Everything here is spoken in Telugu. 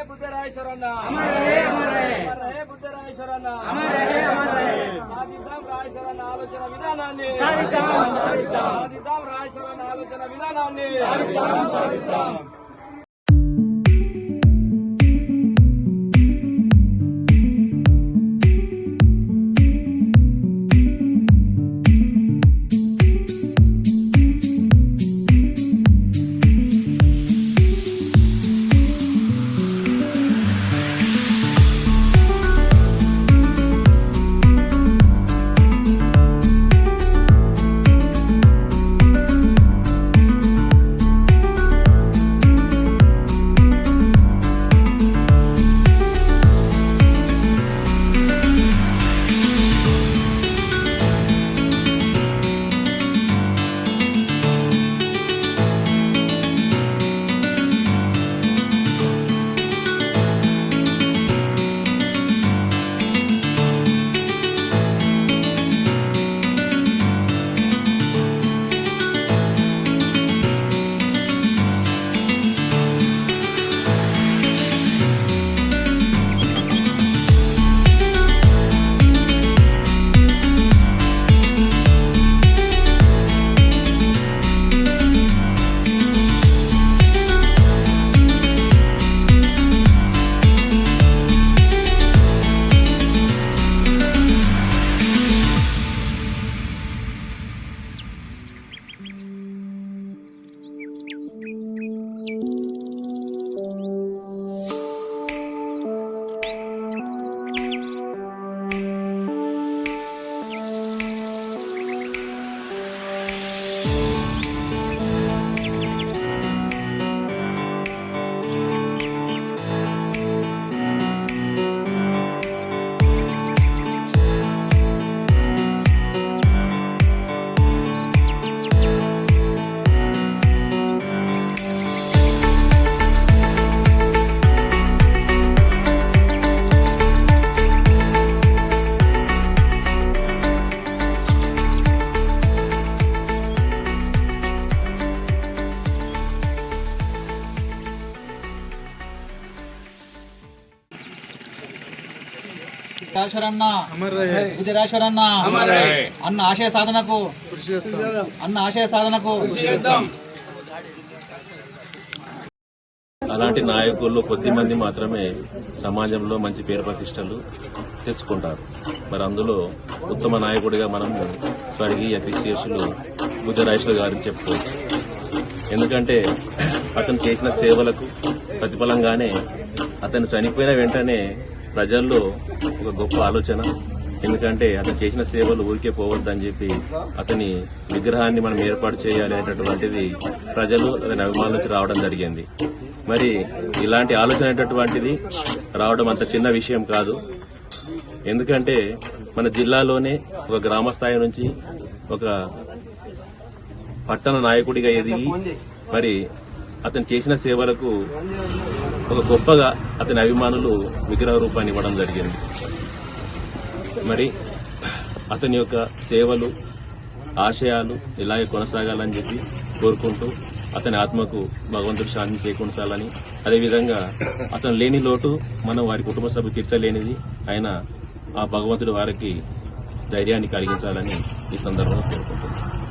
బుద్ధరాజేశ్వరన్న బుద్ధరాజేశ్వరన్న సాధిద్దాం రాజేశ్వరన్న ఆలోచన విధానాన్ని సాధిద్దాం రాజేశ్వరన్న ఆలోచన విధానాన్ని అన్న ఆశయ సాధనకు అలాంటి నాయకుల్లో కొద్ది మంది మాత్రమే సమాజంలో మంచి పేరు ప్రతిష్టలు తెచ్చుకుంటారు. మరి అందులో ఉత్తమ నాయకుడిగా మనము స్వర్గీయ కృషియేషులు బుద్ధరాజేశ్వర గారిని చెప్పుకోవచ్చు. ఎందుకంటే అతను చేసిన సేవలకు ప్రతిఫలంగానే అతను చనిపోయిన వెంటనే ప్రజల్లో ఒక గొప్ప ఆలోచన, ఎందుకంటే అతను చేసిన సేవలు ఊరికే పోవద్దని చెప్పి అతని విగ్రహాన్ని మనం ఏర్పాటు చేయాలి అనేటటువంటిది ప్రజలు అతని అభిమానుల నుంచి రావడం జరిగింది. మరి ఇలాంటి ఆలోచన అనేటటువంటిది రావడం అంత చిన్న విషయం కాదు. ఎందుకంటే మన జిల్లాలోనే ఒక గ్రామ స్థాయి నుంచి ఒక పట్టణ నాయకుడిగా ఎదిగి మరి అతను చేసిన సేవలకు ఒక గొప్పగా అతని అభిమానులు విగ్రహ రూపాన్ని ఇవ్వడం జరిగింది. మరి అతని యొక్క సేవలు ఆశయాలు ఇలాగే కొనసాగాలని చెప్పి కోరుకుంటూ అతని ఆత్మకు భగవంతుడు శాంతి చేకూర్చాలని, అదేవిధంగా అతను లేని లోటు మనం వారి కుటుంబ సభ్యులు తీర్చలేనిది, ఆయన ఆ భగవంతుడు వారికి ధైర్యాన్ని కలిగించాలని ఈ సందర్భంగా కోరుకుంటున్నాం.